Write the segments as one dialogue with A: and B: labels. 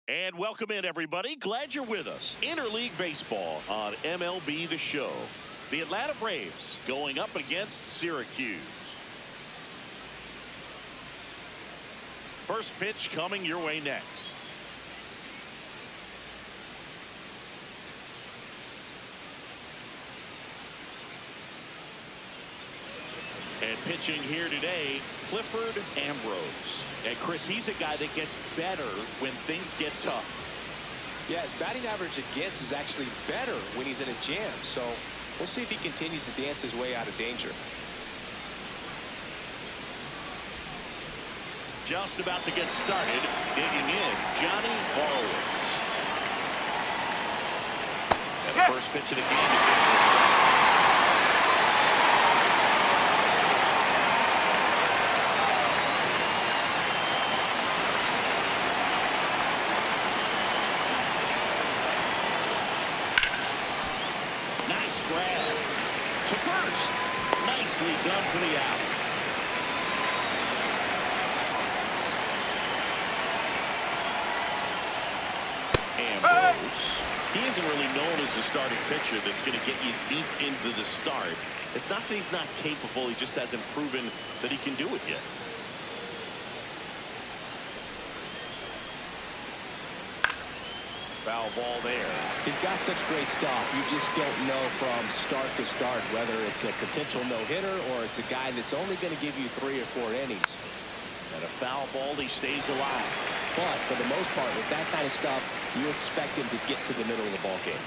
A: And welcome in, everybody. Glad you're with us. Interleague Baseball on MLB The Show. The Atlanta Braves going up against Syracuse. First pitch coming your way next. And pitching here today, Clifford Ambrose. And Chris, he's a guy that gets better when things get tough.
B: Yeah, his batting average against is actually better when he's in a jam. So we'll see if he continues to dance his way out of danger.
A: Just about to get started, digging in, Johnny Horowitz. And the first pitch of the game is in the strike. Nice grab to first. Nicely done for the out. Ambrose. He isn't really known as the starting pitcher that's going to get you deep into the start. It's not that he's not capable, he just hasn't proven that he can do it yet. Foul ball there.
B: He's got such great stuff. You just don't know from start to start whether it's a potential no-hitter or it's a guy that's only going to give you 3 or 4 innings.
A: And a foul ball, he stays alive.
B: But for the most part, with that kind of stuff, you expect him to get to the middle of the ball game.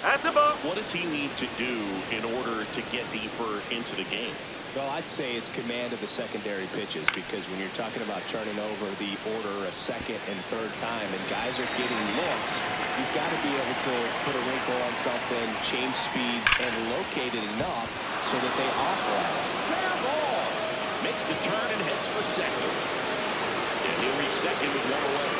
A: That's a ball. What does he need to do in order to get deeper into the game?
B: Well, I'd say it's command of the secondary pitches, because when you're talking about turning over the order a second and third time and guys are getting looks, you've got to be able to put a wrinkle on something, change speeds, and locate it enough so that they offer it.
A: Fair ball. Makes the turn and heads for second. And he'll reach second with 1 away.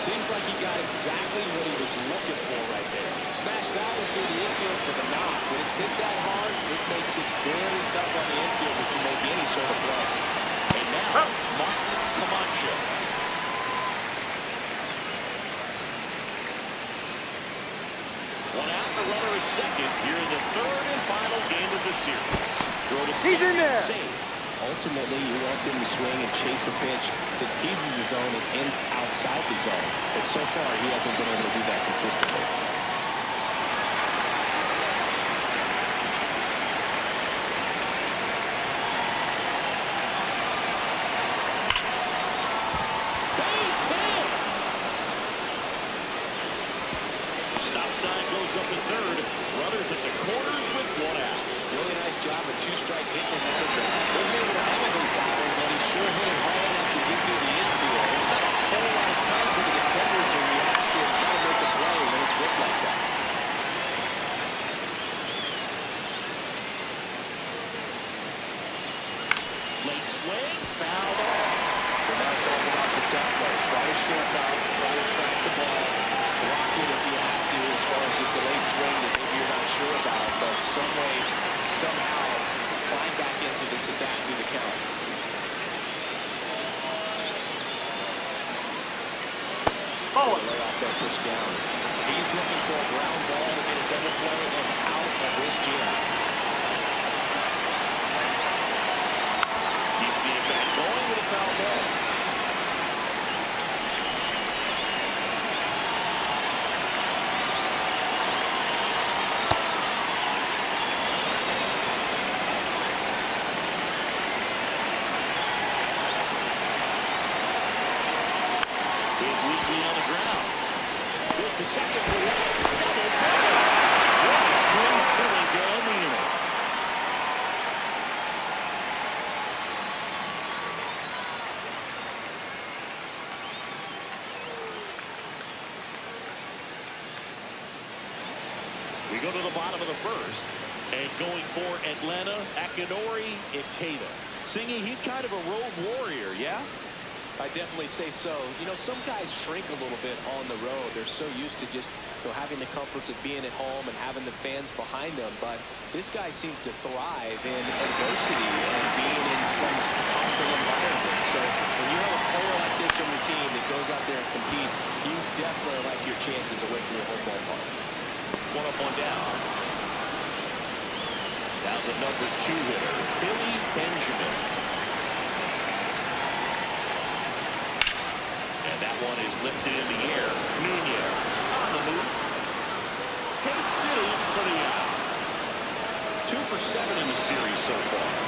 B: Seems like he got exactly what he was looking for right there. Smash that one through the infield for the knock. When it's hit that hard, it makes it very tough on the infielder to make any sort of play.
A: And now, Martin Camacho. One out, the runner at second. Here in the third and final game of the series. Throw to second, save.
B: Ultimately, you want him to swing and chase a pitch that teases the zone and ends outside the zone. But so far, he hasn't been able to do that consistently.
A: Base hit! Stop sign goes up in third. Runners at the corners with 1 out.
B: Really nice job of 2-strike hitting him out of there. Wasn't able to elevate that one, but he sure hit it hard enough to get through the infield. There's not a whole lot of time for the defender to react to and try to make the play when it's whipped like that.
A: Late swing, foul ball.
B: So now it's all about the tough play. Try to shape out, try to track the ball, block it if you have to, as far as just a late swing that maybe you're not sure about, but some way, somehow, climb back into this at bat through the count. Lay off that pitch down. He's looking for a ground ball to get a double play and out of this jam.
A: Keeps the at-bat going with a foul ball. Hit weakly on the ground. Goes to second for one. Double play. What a great feeling to end the inning. We go to the bottom of the first. And going for Atlanta, Akinori Ikeda. Singy, he's kind of a road warrior, yeah?
B: I definitely say so. You know, some guys shrink a little bit on the road. They're so used to just having the comforts of being at home and having the fans behind them. But this guy seems to thrive in adversity and being in some hostile environment. So when you have a player like this on your team that goes out there and competes, you definitely like your chances away from your home ballpark.
A: One up, one down. Now the number 2 hitter, Billy Benjamin. And that one is lifted in the air. Nunez on the move. Takes it in for the out. 2 for 7 in the series so far.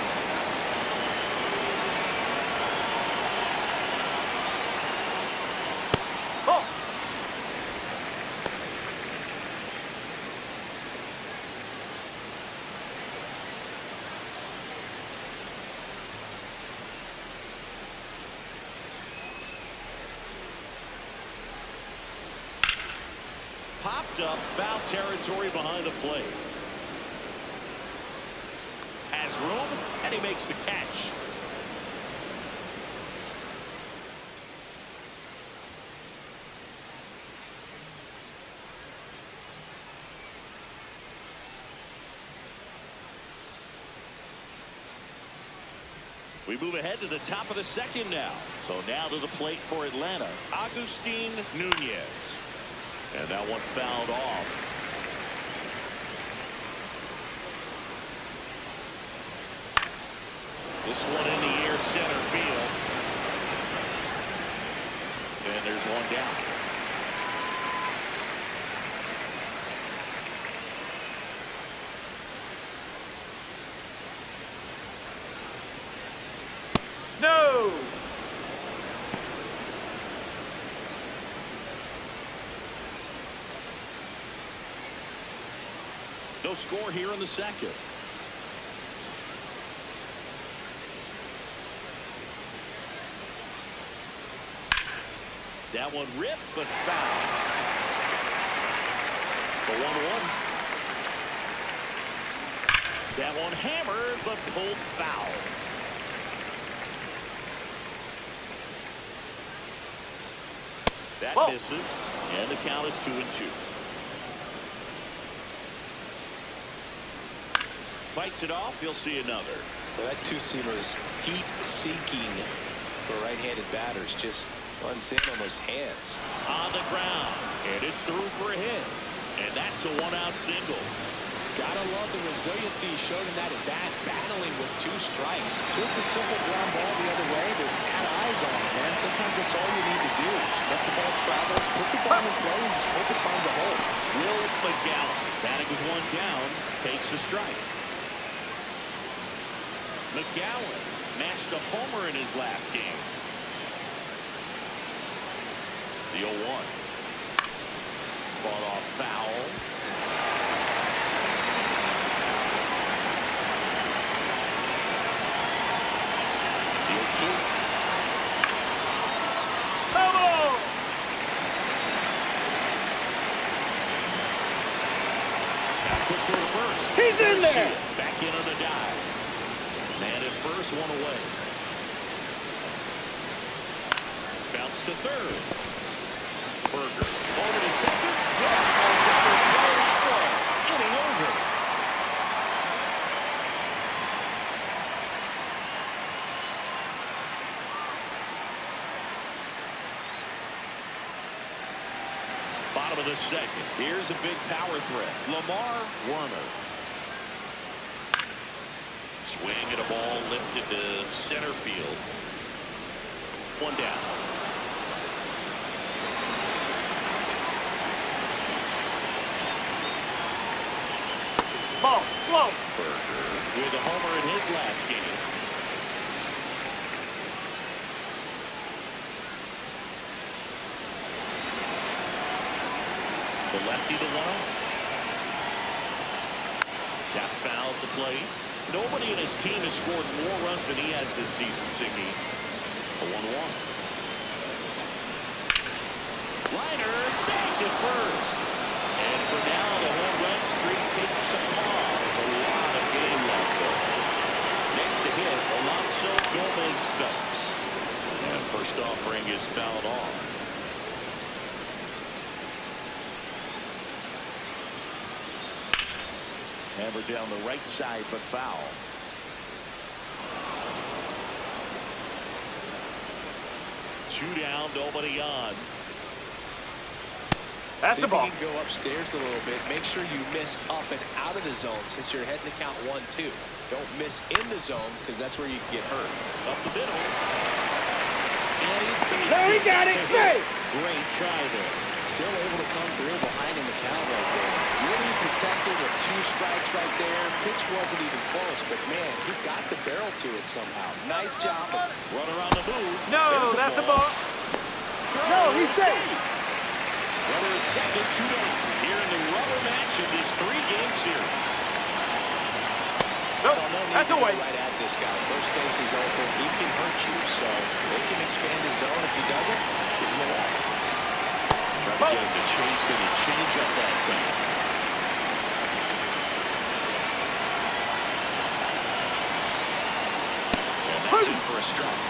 A: Popped up, foul territory behind the plate. Has room, and he makes the catch. We move ahead to the top of the second now. So now to the plate for Atlanta, Agustin Nunez. And that one fouled off. This one in the air, center field. And there's one down.
C: No!
A: No score here in the second. That one ripped, but foul. The 1-1. That one hammered, but pulled foul. That misses, and the count is 2-2. Fights it off. He'll see another.
B: Well, that two-seamer is heat-seeking for right-handed batters. Just unseeing almost hands.
A: On the ground, and it's through for a hit. And that's a one-out single.
B: Gotta love the resiliency he showed in that at-bat, battling with 2 strikes. Just a simple ground ball the other way, but had eyes on it, man. Sometimes that's all you need to do. Just let the ball travel, put the ball in play, and just hope it finds a hole.
A: Will McGowan, batting with 1 down, takes a strike. McGowan matched a homer in his last game. The 0-1. Fought off foul. The 0-2.
C: Come on!
A: Now quick throw to first.
C: He's in there!
A: Back in on the dive. Man at first, 1 away. Bounce to third. Berger. Over to second. Yeah. That was inning over. Bottom of the second. Here's a big power threat. Lamar Werner. Swing at a ball lifted to center field. 1 down.
C: Ball, blow.
A: Berger with a homer in his last game. The lefty to 1-0. Tap foul at the plate. Nobody in his team has scored more runs than he has this season, Signy. A 1-1. Liner stacked at first. And for now, the home run streak takes a pause. A lot of game left, though. Next to hit, Alonso Gomez Phelps. And first offering is fouled off. Hammered down the right side, but foul. 2 down, nobody on.
C: That's
B: See
C: the
B: if
C: ball.
B: you can go upstairs a little bit. Make sure you miss up and out of the zone since you're heading to count 1-2. Don't miss in the zone because that's where you can get hurt.
A: Up the middle. And
C: There he got it. Great.
A: Great try there.
B: Still able to come through behind in the count right there. Really protected with 2 strikes right there. Pitch wasn't even close, but man, he got the barrel to it somehow. Nice job.
A: Runner on the move.
C: No,
A: There's
C: that's the ball. No, he's safe.
A: Runner at second, 2 down. Here in the rubber match of this 3-game series.
C: Nope,
B: No need
C: that's
B: to go
C: away.
B: right at this guy. First base is open. He can hurt you, so they can expand his zone. If he doesn't, give him a walk.
A: Try to get him to chase and change up that time. And that's in for a strike.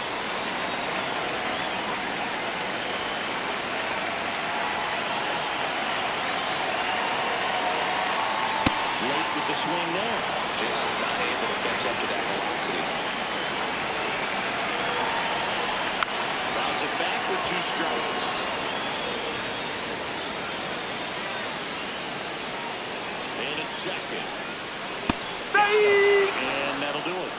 A: Late with the swing there.
B: Just not able to catch up to that velocity.
A: Fouls it back with 2 strikes. And it's second.
C: Safe.
A: And that'll do it.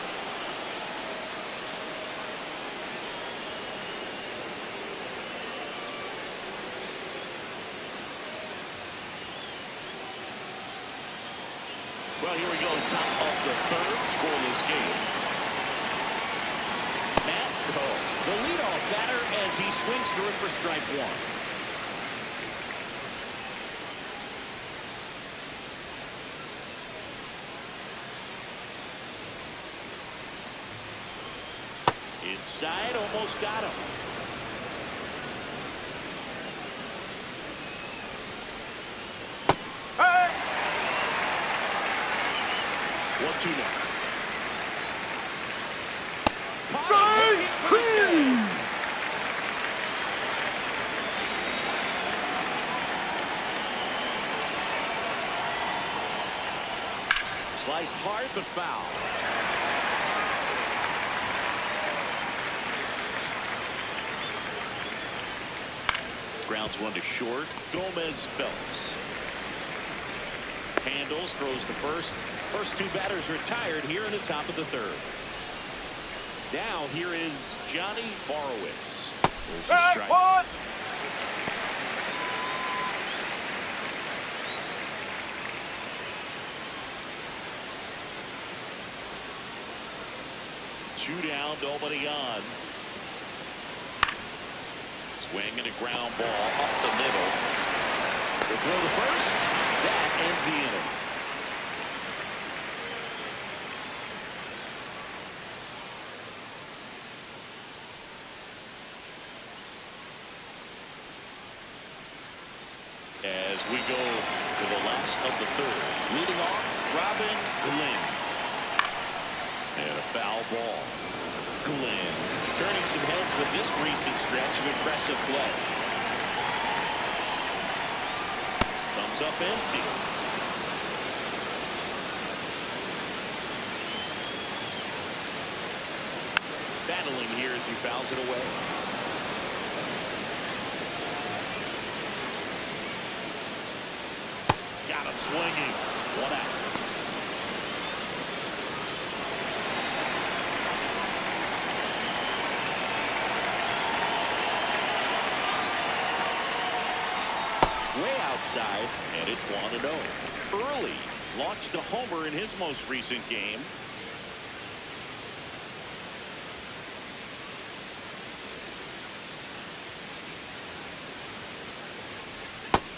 A: Well, here we go, top of the 3rd, scoreless game. Matt Cole, the leadoff batter as he swings through it for strike 1. Inside, almost got him.
C: Hey.
A: 1-2 now. Sliced hard, but foul. Grounds 1 to short. Gomez Phelps. Handles, throws to first. First 2 batters retired here in the top of the 3rd. Now here is Johnny Borowitz. There's the strike.
C: What?
A: Two down, nobody on. Swing and a ground ball up the middle. The throw to first. That ends the inning. As we go to the last of the 3rd. Leading off, Robin Glenn. And a foul ball. Glenn turning some heads with this recent stretch of impressive play. Comes up empty. Battling here as he fouls it away. Got him swinging. 1 out. Way outside, and it's 1-0. Early launched a homer in his most recent game.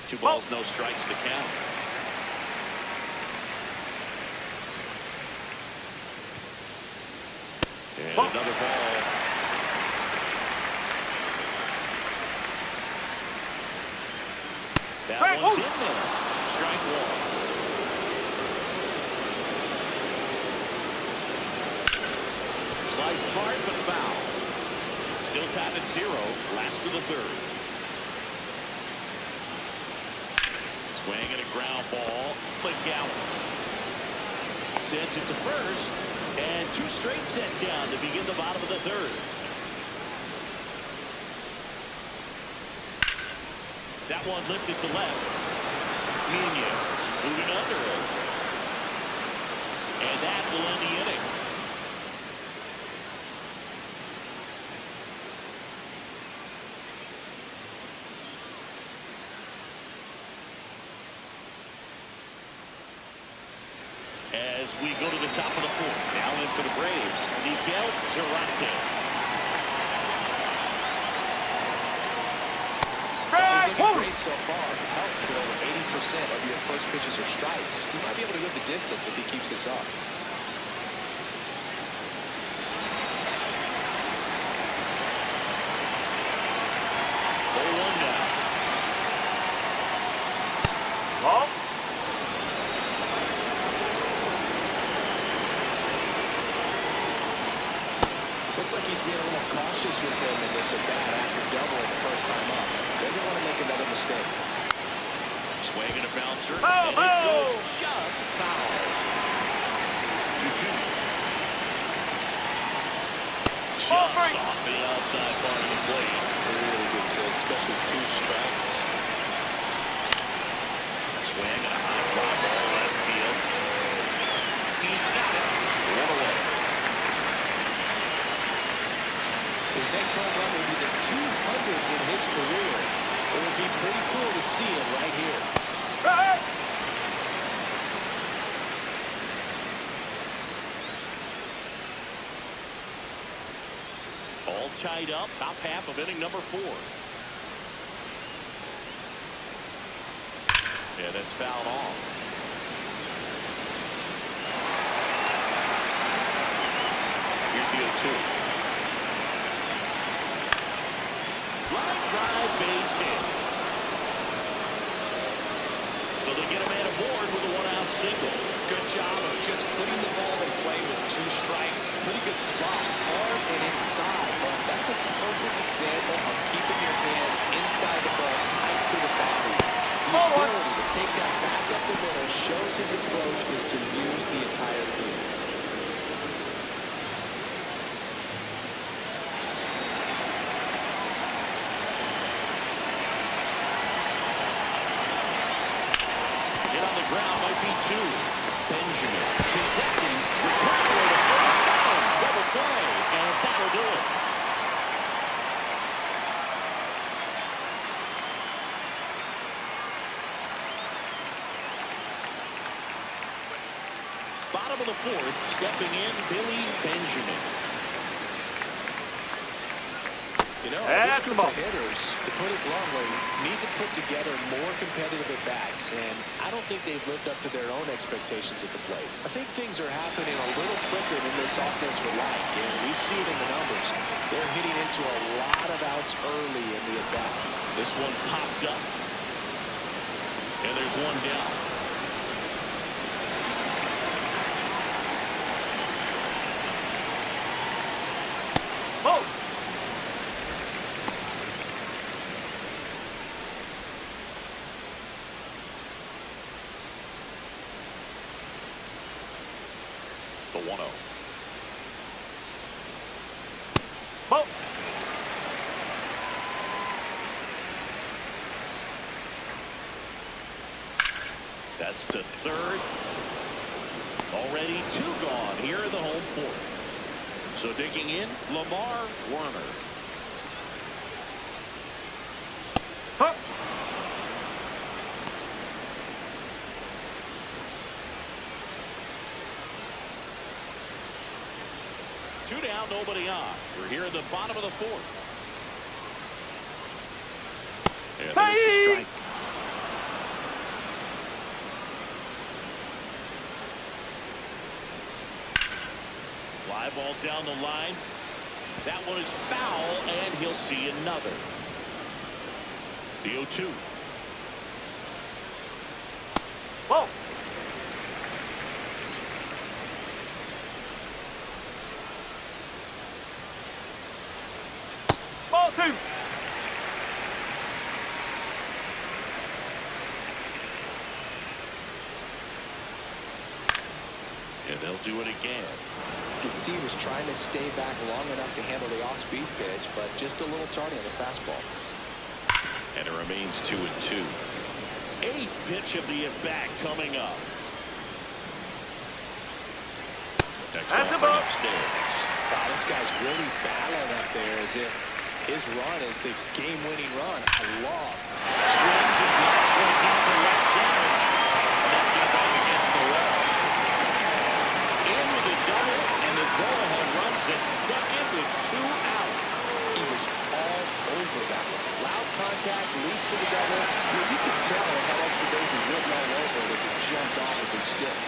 A: Two balls, no strikes to count. And another ball. That one's in there. Strike 1. Sliced hard, but foul. Still tied at 0. Last of the 3rd. Swing and a ground ball. McGowan sends it to first. And 2 straight set down to begin the bottom of the 3rd. That one lifted to left. Nunez moving under it. And that will end the inning. As we go to the top of the fourth. Now in for the Braves, Miguel Zarate.
B: He's looking great so far. Helped with over 80% of your first pitches or strikes. He might be able to go the distance if he keeps this up. Looks like he's being a little cautious with him in this at-bat after doubling the first time up. Doesn't want to make another mistake.
A: Swing and a bouncer. And it goes just foul. 2-2. Just off the outside part of the plate.
B: Really good tilt, especially 2 strikes.
A: Swing and a high fly ball left field. He's got it. 1 away.
B: His next home run will be the 200th in his career. It would be pretty cool to see him right here.
A: All tied up, top half of inning number 4. Yeah, that's fouled off. Here's the 0-2. Line drive, base hit. So they get a man aboard with a 1-out single.
B: Good job of just putting the ball in play with 2 strikes. Pretty good spot, hard and inside. But that's a perfect example of keeping your hands inside the ball, tight to the body. The ability to take that back up the middle shows his approach is to use the entire field.
A: Ground might be 2. Benjamin. Shinseki returning away to first down. Double play. And that'll do it. Bottom of the 4th. Stepping in, Billy Benjamin.
B: You know, this group of hitters, to put it bluntly, need to put together more competitive at-bats, and I don't think they've lived up to their own expectations at the plate. I think things are happening a little quicker than this offense would like, and we see it in the numbers. They're hitting into a lot of outs early in the at-bat.
A: This one popped up, and there's one down.
C: Oh!
A: The 1-0.
C: Ball.
A: That's to third. Already 2 gone here in the home 4th. So digging in, Lamar Werner.
C: Huh.
A: Two down, nobody on. We're here at the bottom of the 4th. And there's the strike. Fly ball down the line. That one is foul, and he'll see another. The 0-2.
C: Whoa. Ball 2.
A: And they'll do it again.
B: You can see he was trying to stay back long enough to handle the off-speed pitch, but just a little tardy on the fastball.
A: And it remains 2-2. Eighth pitch of the at-bat coming up. Next offering upstairs.
B: Wow, this guy's really battling up there as if his run is the game-winning run. I love.
A: Swings and blops one down to left center. And that's going to bang against the wall. In with a double, and the go-ahead runs at second with 2 out.
B: He was all over that one. Loud contact leads to the double. You can tell it had extra bases written all over it as it jumped off of his stick.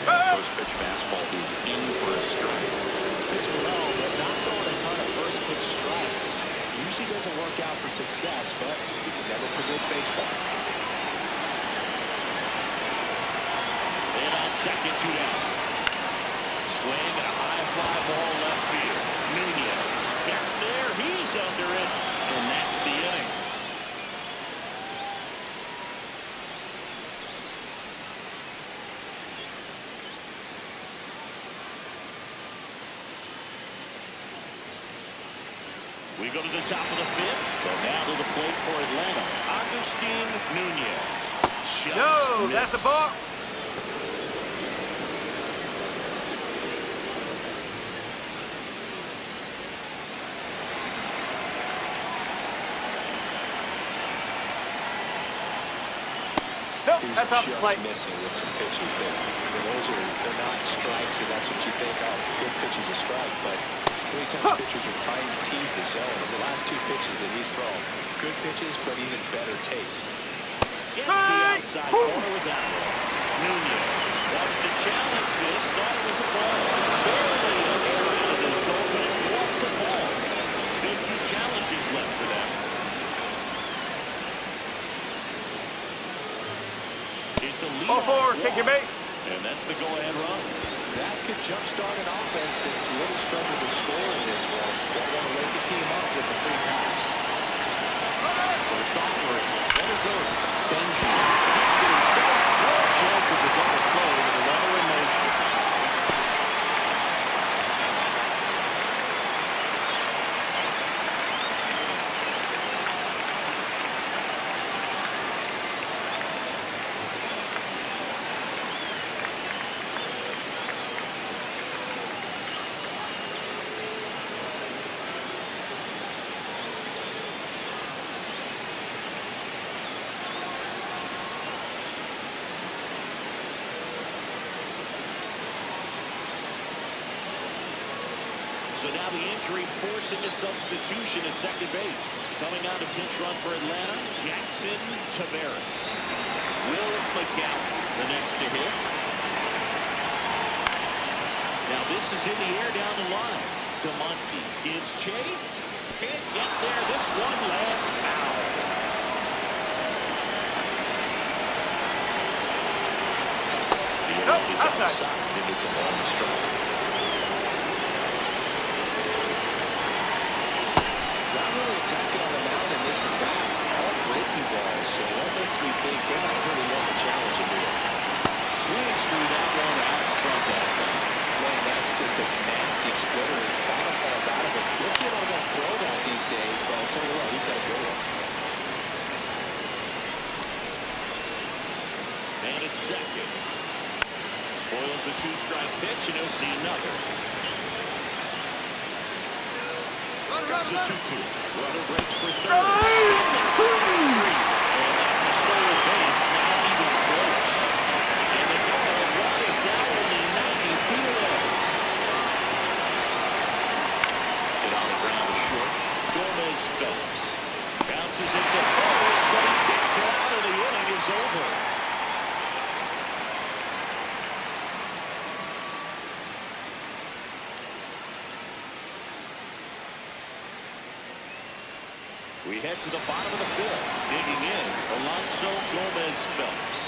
A: First pitch fastball is in for a strike.
B: It's pitched well, but not throwing a ton of first pitch strikes. Usually doesn't work out for success, but you can never predict baseball.
A: And on second, 2 down. Swing and a high fly ball left field. Nunez gets there. He's under it, and that's the inning. We go to the top of the 5th. So now to the plate for Atlanta. Agustin Nunez.
C: Yo, that's a ball. Nope,
B: He's
C: that's off the
B: just
C: plate.
B: missing with some pitches there. They're not strikes, and that's what you think. Oh, good pitch is a strike, but many times pitchers are trying to tease the zone. And the last 2 pitches that he's thrown, good pitches, but even better taste.
A: Gets the outside corner with that one. Nunez wants to challenge this. Thought it was a ball. Barely in the area of the zone, but it was a ball. Still 2 challenges left for them. It's a lead.
C: Ball 4, take your bait.
A: And that's the go-ahead run.
B: That could jumpstart an offense that's really struggled to score in this one. Don't want to wake the team up with a free pass.
A: First offering. Let it go. Benjamin gets it himself. No chance of the double play with the runner in motion. So now the injury forcing a substitution at second base. Coming on to pinch run for Atlanta, Jackson Taveras. Will McGowan, the next to hit. Now this is in the air down the line. DeMonte gives chase. Can't get there. This one lands foul. The arrow is outside, and it's a long strike.
B: Attacking on the mound in this at-bat, all breaking balls, so what makes me think they're not really want to challenge him here.
A: Swings through that one out in front that time.
B: Man, that's just a nasty splitter. Bottom falls out of it. You'll see a lot of guys throw that these days, but I'll tell you what, he's got a good one.
A: And it's second. Spoils the 2-strike pitch, and he'll see another. It's a 2-2. Runner breaks for third. And that's a stolen base, not even close. And the go-ahead run is now only 90 feet away. Hit on the ground to short. Gomez Phelps bounces it to first, but he picks it out, and the inning is over. We head to the bottom of the 5th. Digging in, Alonso Gomez Phelps.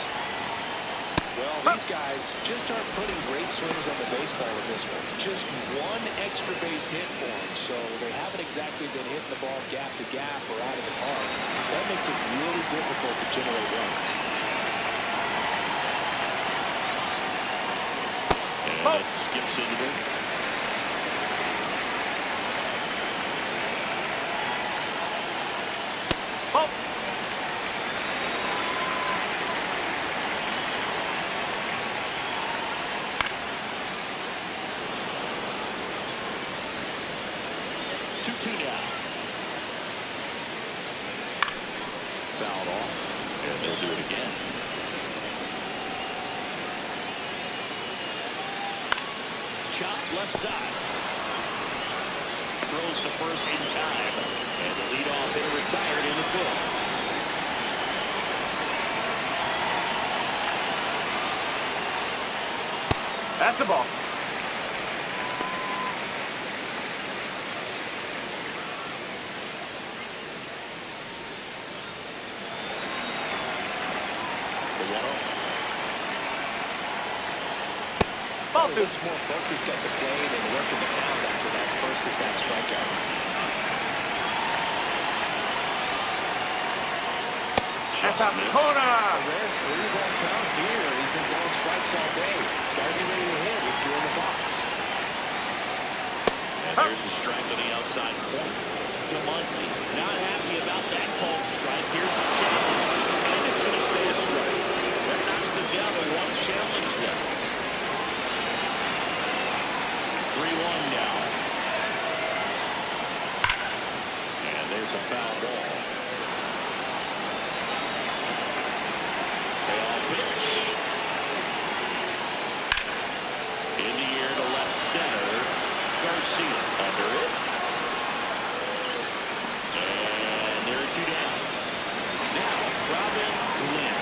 B: Well, these guys just aren't putting great swings on the baseball in this one. Just one extra base hit for them, so they haven't exactly been hitting the ball gap to gap or out of the park. That makes it really difficult to generate runs.
A: And that skips into the 2-2 now. Fouled off, and they'll do it again. Chop left side. Throws to first in time, and the leadoff hitter retired in the fifth.
C: That's the ball. Ball two.
B: Looks more focused at the plate and working the count after that first at-bat strikeout.
C: That's out the corner.
B: A rare 3-ball count here. He's been throwing strikes all day. Starting ready to hit if you're in the box.
A: And there's the strike on the outside corner. DeMonte not happy about that called strike. Here's the challenge, and it's going to stay a strike. That knocks them down to one challenge left. 3-1 now. And there's a foul ball. Payoff pitch. In the air to left center. Garcia under it. And there are 2 down. Now, Robin Lynn.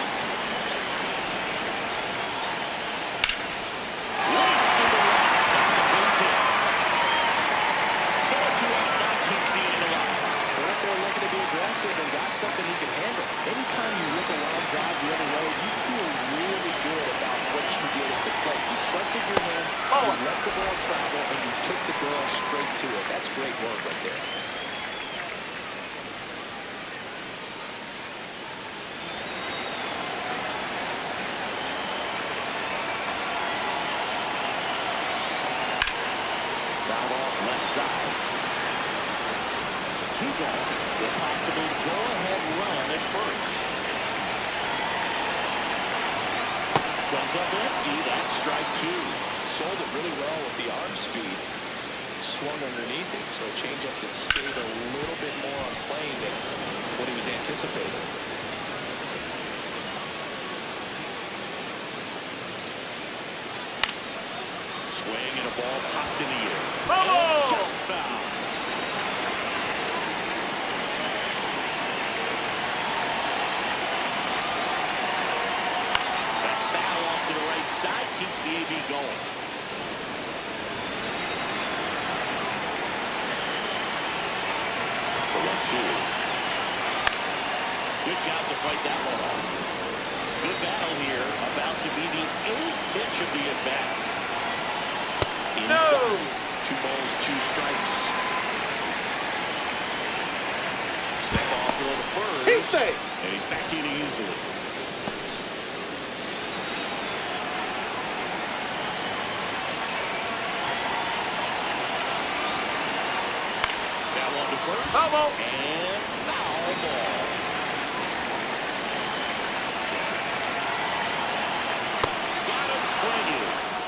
B: And got something he can handle. Anytime you rip a line drive the other way, you feel really good about what you did at the plate. You trusted your hands, you let the ball travel, and you took the girl straight to it. That's great work right there.
A: Foul off left side. 2 gone. The possible go-ahead run at first. Comes up empty. That's strike 2.
B: Sold it really well with the arm speed. Swung underneath it, so a changeup that stayed a little bit more on plane than what he was anticipating.
A: Swing and a ball popped in the air.
C: Oh!
A: Just foul. Side keeps the AB going. For 1-2. Good job to fight that one off. Good battle here. About to be the 8th pitch of the at-bat. Inside. 2 balls, 2 strikes. Step off for the first.
C: He's safe.
A: And he's back in easily. First,
C: foul ball.
A: And foul ball. Got him swinging.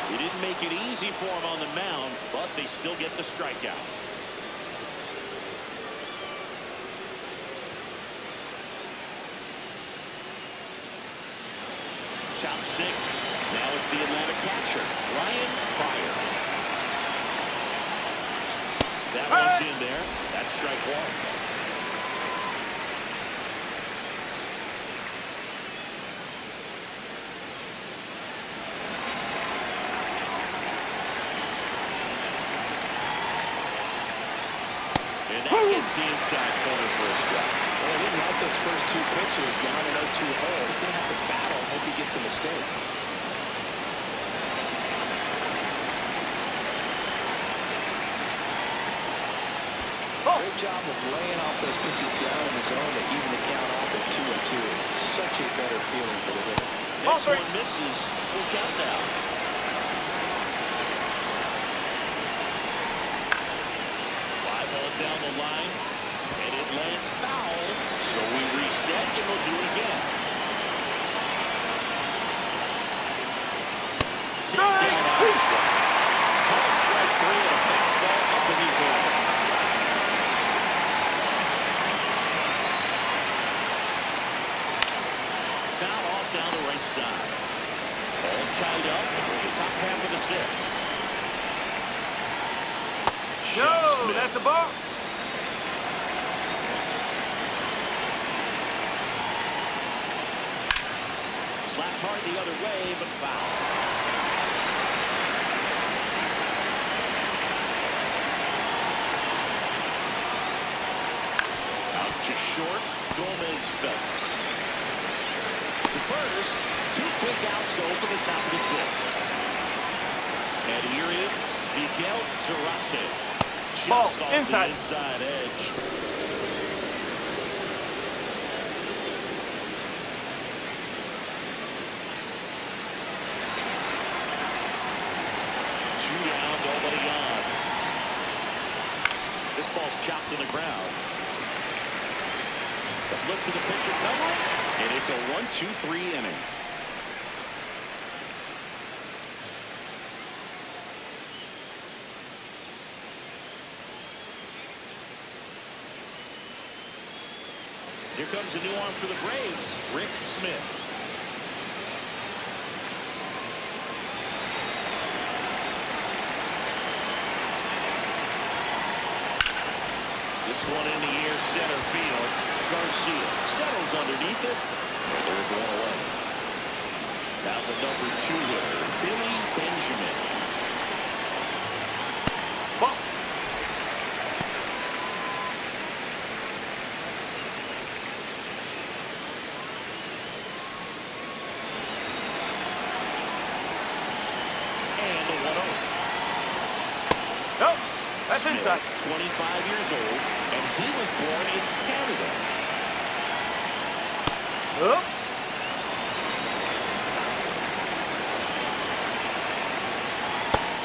A: He didn't make it easy for him on the mound, but they still get the strikeout. Top 6. Now it's the Atlanta catcher, Ryan Pryor. That one's in there. That's strike 1. And that gets the inside corner for a strike.
B: Well, he didn't like those first 2 pitches. Now in an 0-2 hole. He's going to have to battle. Hope he gets a mistake. Great job of laying off those pitches down in the zone to even the count off at 2-2. Such a better feeling for the hitter.
A: Next one misses. Full count now. Fly ball down the line, and it lands foul. So we reset, and we'll do it again. Sit down on strikes. Call strike 3 and a fastball up in his air.
C: Oh, that's a ball.
A: Slapped hard the other way, but foul. Out to short, Gomez Phelps. To first, 2 quick outs to open the top of the 6th. And here is Miguel Zarate.
C: Ball,
A: Just off
C: inside.
A: the inside edge. Two down, nobody on. This ball's chopped to the ground. The flip to the pitcher covering, and it's a 1-2-3 inning. Here comes a new arm for the Braves, Rick Smith. This one in the air, center field. Garcia settles underneath it. And there's one away. Now the number 2 hitter, Billy Benjamin.
C: Ball.
A: And the 1-0.
C: Nope. That's
A: Smith,
C: inside.
A: 25 years old, and he was born in Canada.
C: Up.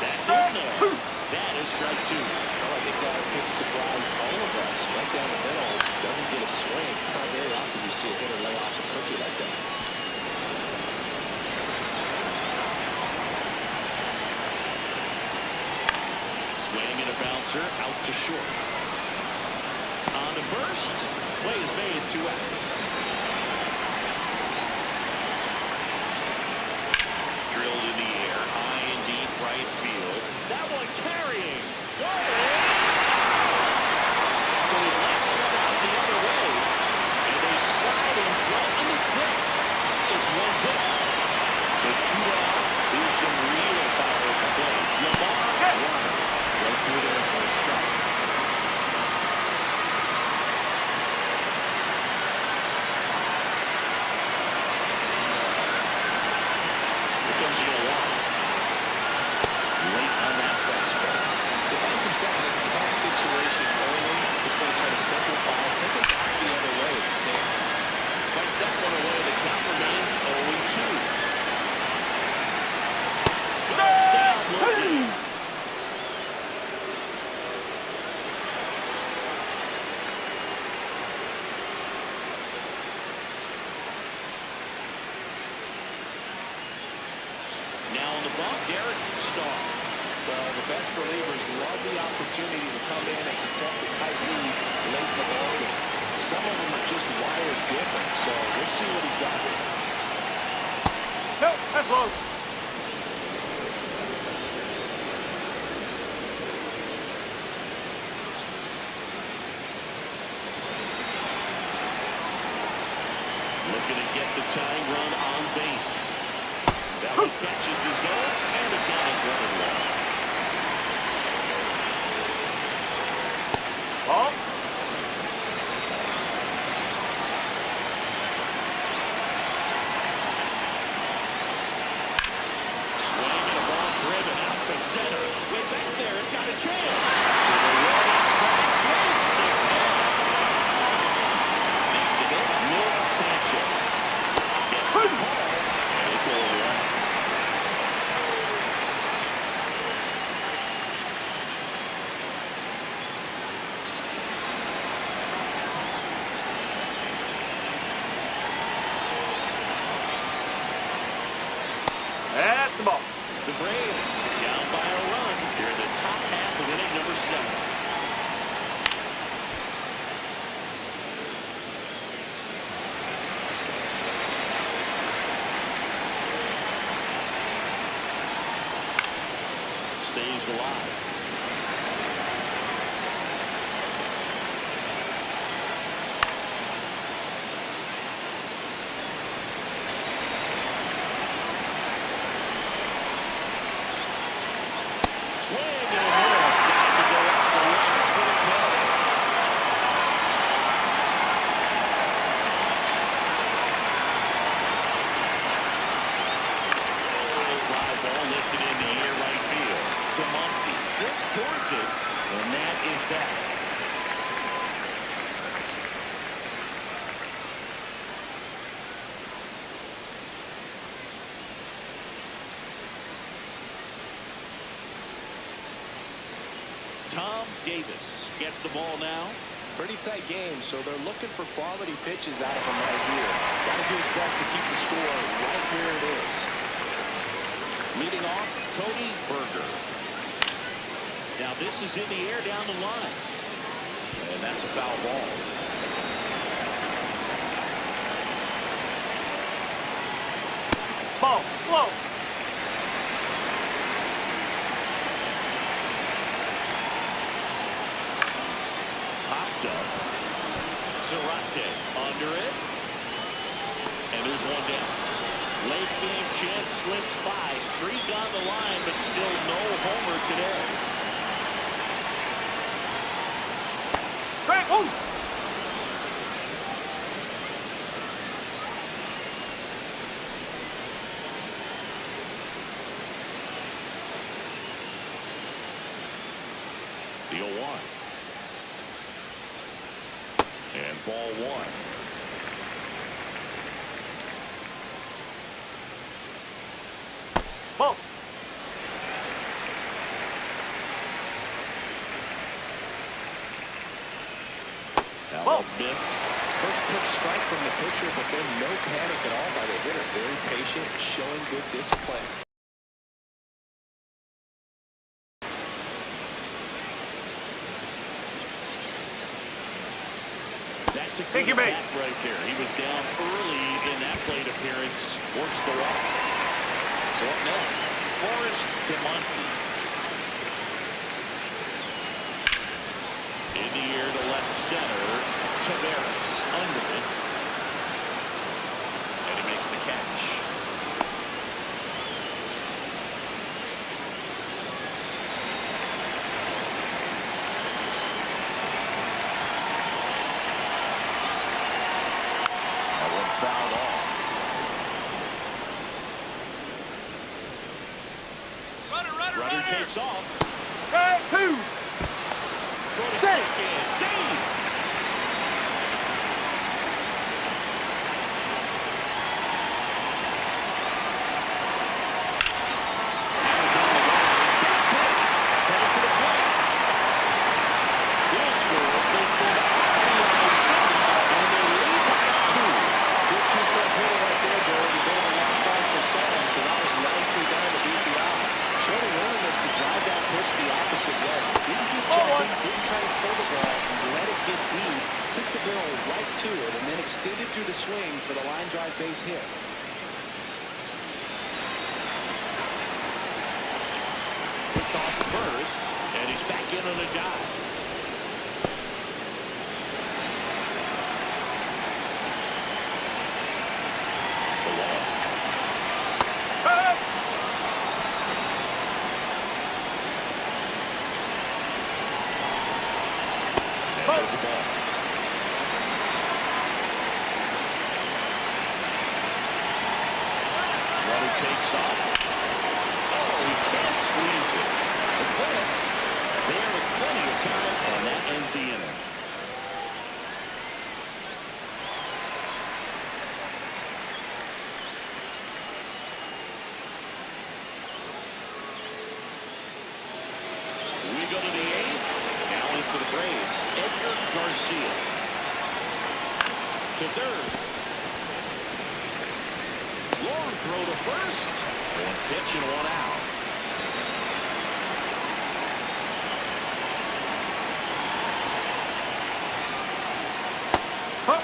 A: That's in there. That is strike 2.
B: Well, I think that could surprise all of us. Right down the middle, doesn't get a swing. Not very often you see a hitter lay off a cookie like that.
A: Swing and a bouncer out to short. On to first. Play is made, 2 out. Drilled in the air, high and deep right field. That one carrying. Going. So he lets one out the other way. And they slide in front in the 6th. It's 1-0. So 2 down. Here's some real power to play. Lamar Warner. Right through there for a strike. Here comes Yoan. Late on that fastball.
B: He finds himself in a tough situation early. He's going to try to simplify, take it back the other way if he can.
A: Fights that one away. The count remains 0-2. Guards down, looking. Now on the bump, Derek Starr.
B: Well, the best relievers love the opportunity to come in and protect the tight lead late in the ball game. Some of them are just wired different, so we'll see what he's got here.
C: Nope. That's low.
A: Looking to get the tying run on base. That one catches the zone, and the count is 1-1.
C: Ball.
A: Swing and a ball driven out to center. Way back there, it's got a chance. The warning track breaks the pass. Next to go, Will Sanchez. Gets the ball, and it's over.
C: That's the ball.
A: The Braves down by a run here in the top half of inning number 7. Stays alive. towards it, and that is that. Tom Davis gets the ball now.
B: Pretty tight game, so they're looking for quality pitches out of him right here. Got to do his best to keep the score right where it is.
A: Leading off, Cody Berger. Now this is in the air down the line. And that's a foul ball.
C: Ball. Whoa.
A: Popped up. Zarate under it. And there's one down. Late game chance slips by. Streak on the line, but still no homer today.
C: Great. Ooh.
A: The 0-1. And ball one.
C: Ball.
A: Now
C: Ball.
A: they'll miss.
B: First pitch strike from the pitcher, but then no panic at all by the hitter. Very patient, showing good discipline.
A: That's a
C: Thank
A: good
C: you, mate.
A: bat right there. He was down early in that plate appearance. Works the walk. So up next, Forrest Demonte. In the air to left center. Taveras under it. And he makes the catch. That one fouled off. Runner takes off.
C: Hey, two.
A: Go to
C: Save.
A: second. Save.
B: Extended through the swing for the line drive base hit.
A: Picked off first, and he's back in on a dive. The one.
C: Hey.
A: And there's the ball. Takes off. Oh, he can't squeeze it. There with plenty of time, and that ends the inning. We go to the eighth. Now in for the Braves, Edgar Garcia. To third. Long throw to first. One pitch and one out.
C: Huh.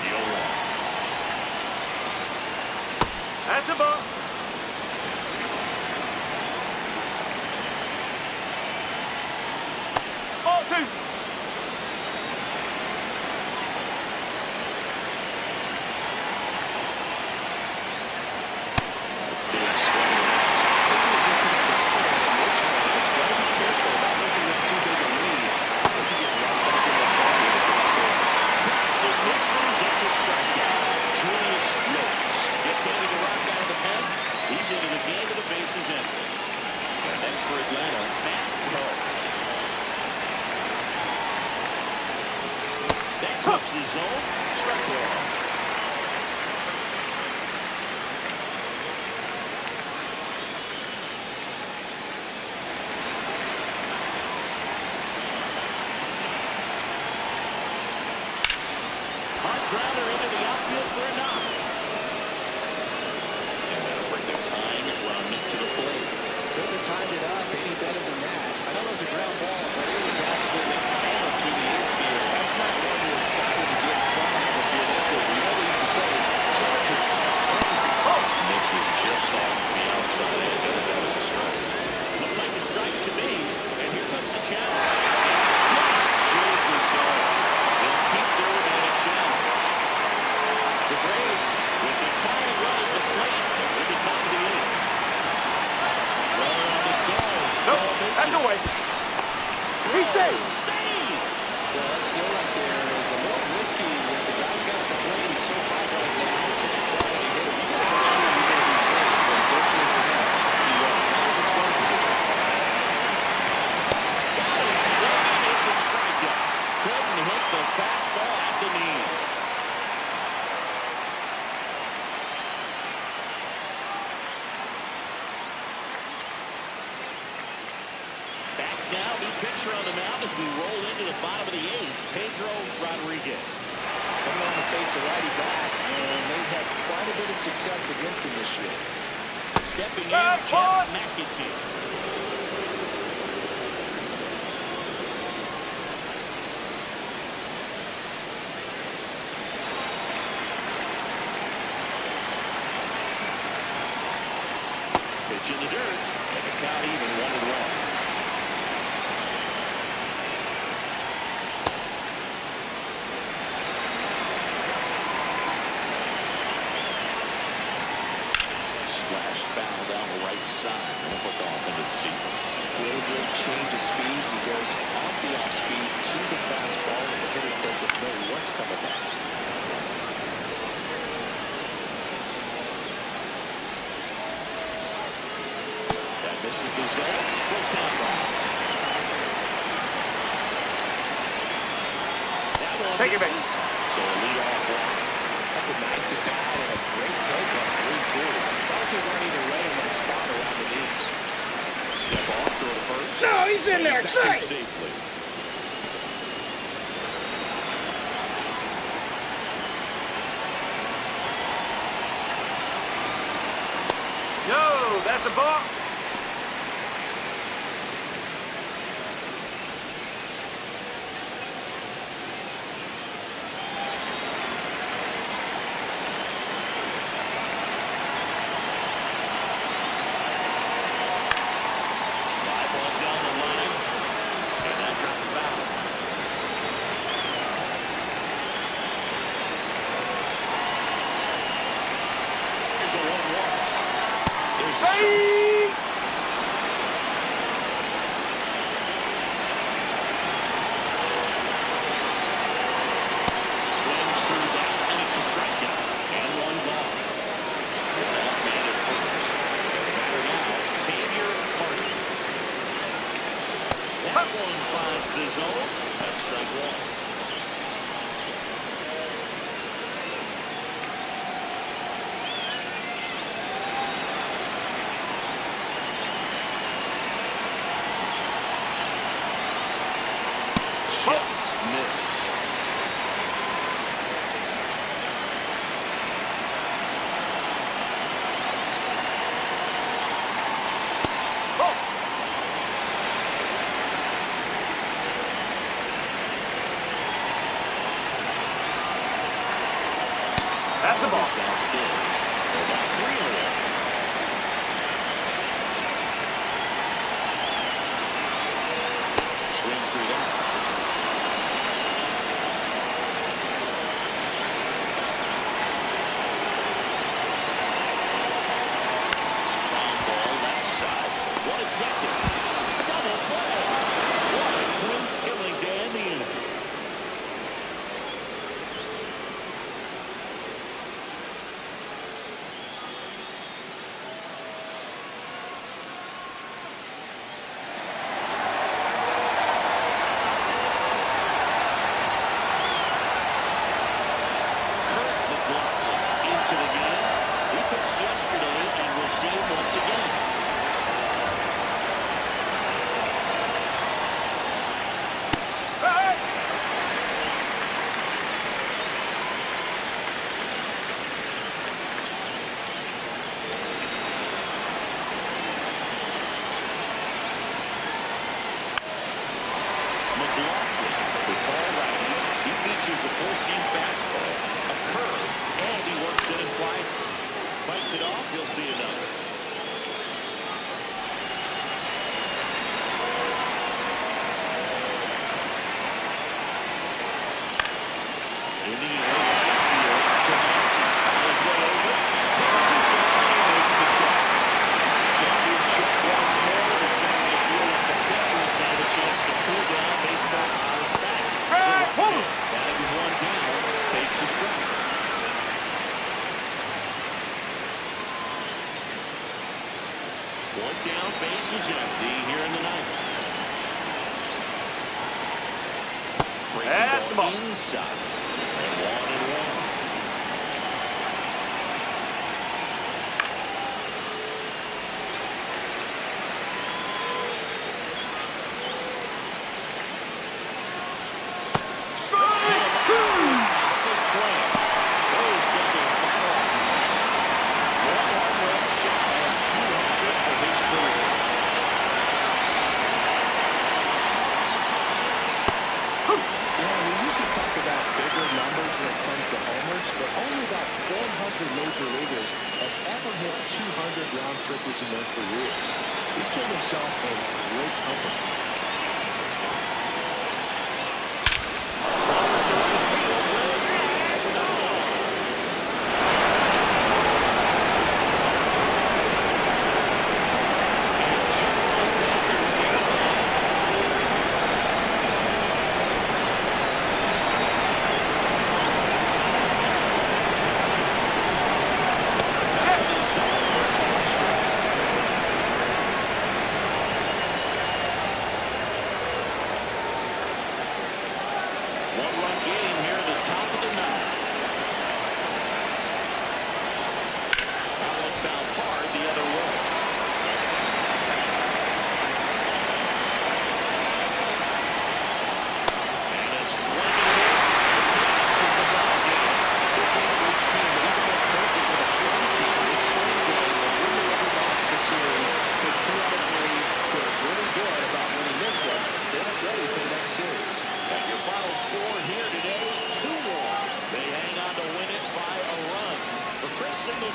A: The 0-1.
C: That's a ball. Ball two.
A: Big swing. Flips the zone. Strike one. Hard grounder into the outfield for a knock. And that'll bring the tying run to the plate.
B: Couldn't have timed it up any better than that. I know it was a ground ball, but it was absolutely hammered through the infield. That's not one you're excited to get in front of if you're that good. You know they used to say, charge it. Crazy.
A: And this is just off the outside edge. I think that was a strike. Looked like a strike to me. And here comes the challenge. Just shaved the zone. They'll keep their remaining challenge. The Braves with the tying run at the plate at the top of the inning. Runner on the go.
C: Nope, that's away. He saved.
A: Save.
B: Well, that still right there is a little risky when the guy got the plate is so high right now. It's such a quality hitter. You got to make sure you're going to be safe. But fortunately for him, he was. That was his scoring position.
A: Got him swinging. It's a strikeout. Couldn't hit the fastball at the knees. Back now, new pitcher on the mound as we roll into the bottom of the eighth. Pedro Rodriguez.
B: Coming on to face the righty back, and they've had quite a bit of success against him this year.
A: Stepping in,
C: Bad
A: Jeff
C: boy.
A: McAtee. Pitch in the dirt, and the count even 1-1. Slash foul down the right side. Won't look off into the seats.
B: Really good change of speeds. He goes off the off speed to the fastball, and the hitter doesn't know what's coming next.
A: That misses the zone. Full count ball. That one
C: Take it back.
A: misses. So a leadoff walk.
B: That's a nice at bat and a great take on 3-2. Thought he weren't even right in that spot around the knees.
A: Step off, throw to first.
C: No, he's in there.
A: Back in
C: Safe.
A: safely.
C: Yo, that's a ball.
A: Fly ball down the line. And that dropped foul. Here's a 1-1. There's a strike.
C: Save.
A: Swings through that, and it's a strikeout. And one ball. That man at first. The batter now, Xavier Hardy. That one finds the zone. That's strike one. Just missed.
C: Oh, that's a ball.
A: Runners downstairs. They're now 3-1. Swings through that. four-seam fastball, a curve, and he works in a slider. Fights it off, you'll see another. In the air, right field, Tremaine follows it over. Passes down and makes the catch. Championship once more. It's starting to feel like the pitcher's got a chance to cool down. Baseball's on his back. Batting with one down, takes a strike. One down, base is empty here in the ninth. Breaking ball inside. And 1-1.
B: Major leaguers have ever hit 200 round trippers in their careers. He's put himself in great company.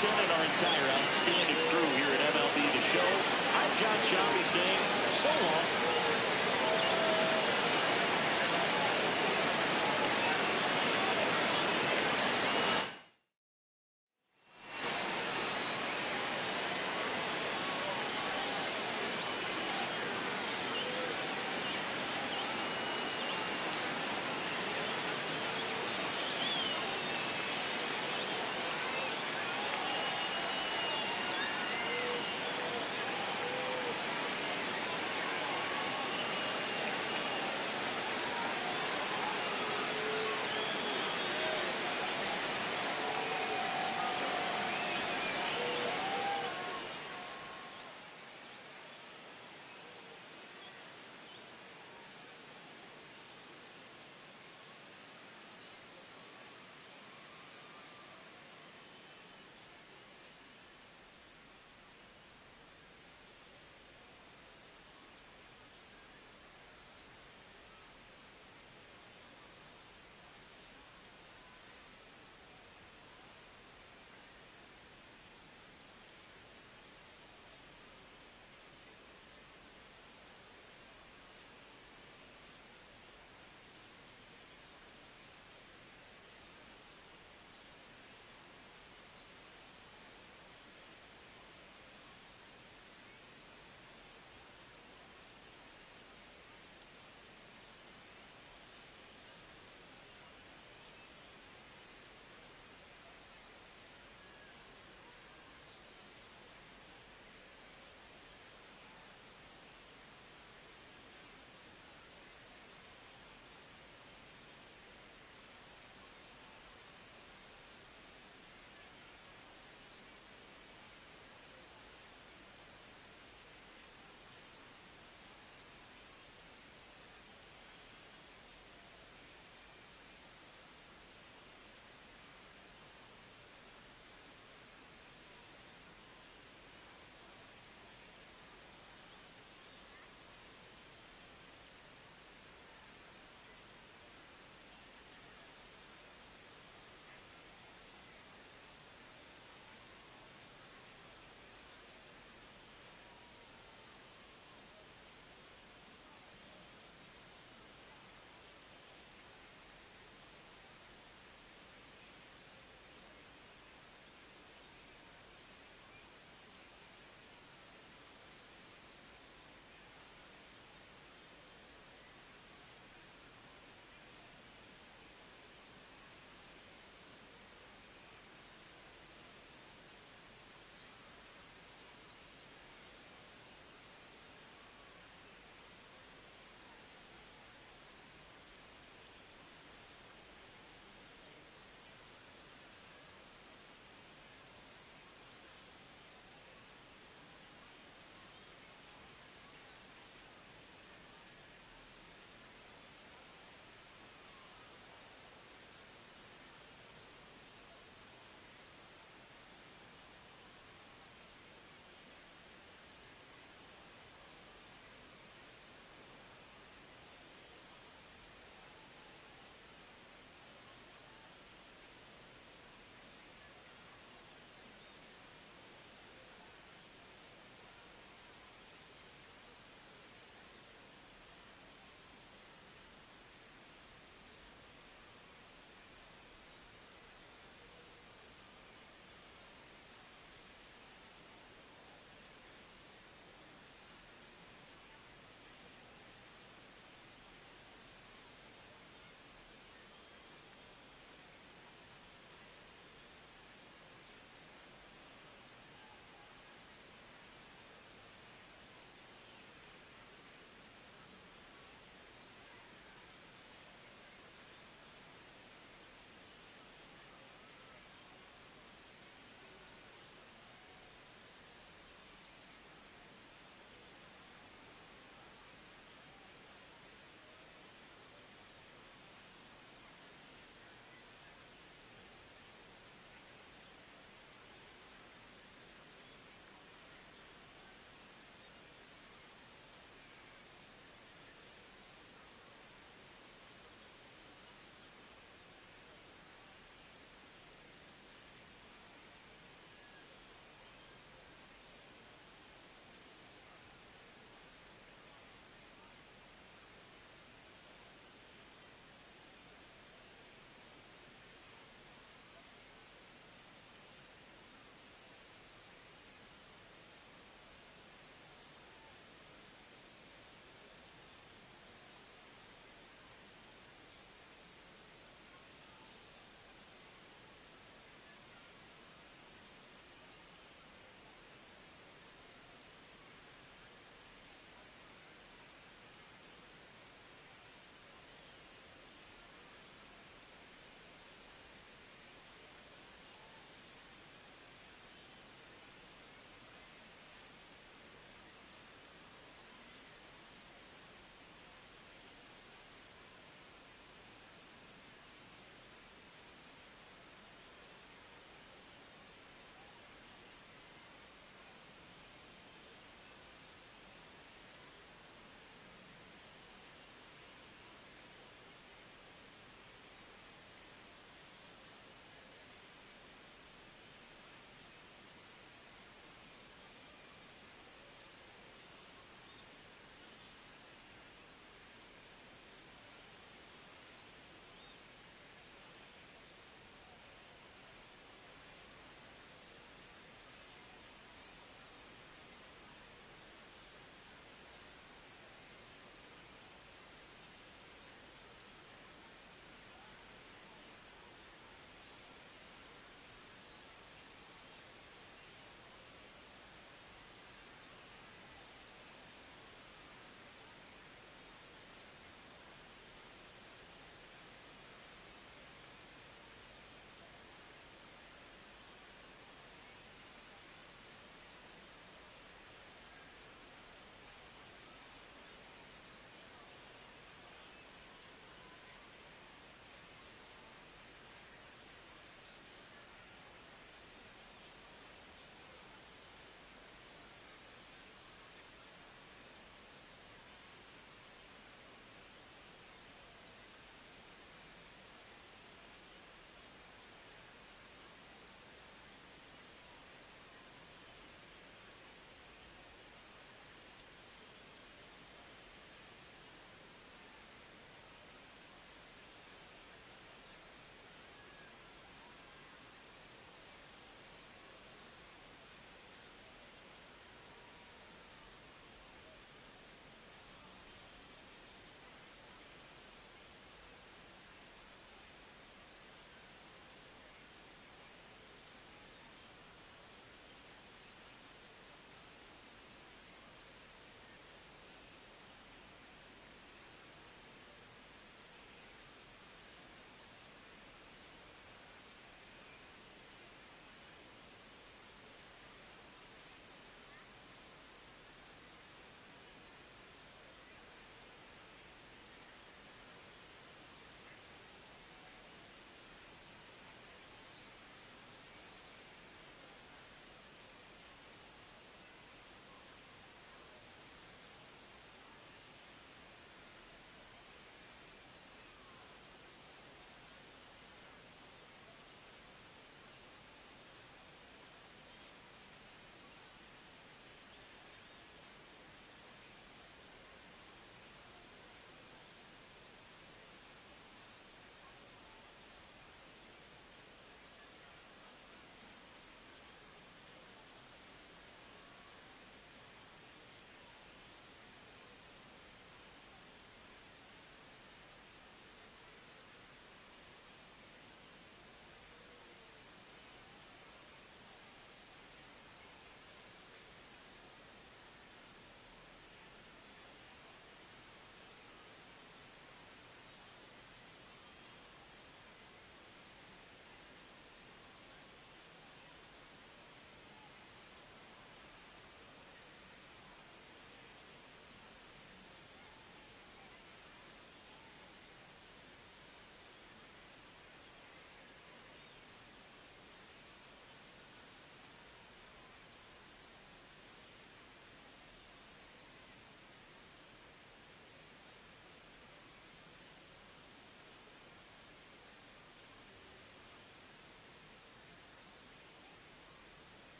A: And our entire outstanding crew here at MLB The Show, I'm John Sciambi saying so long.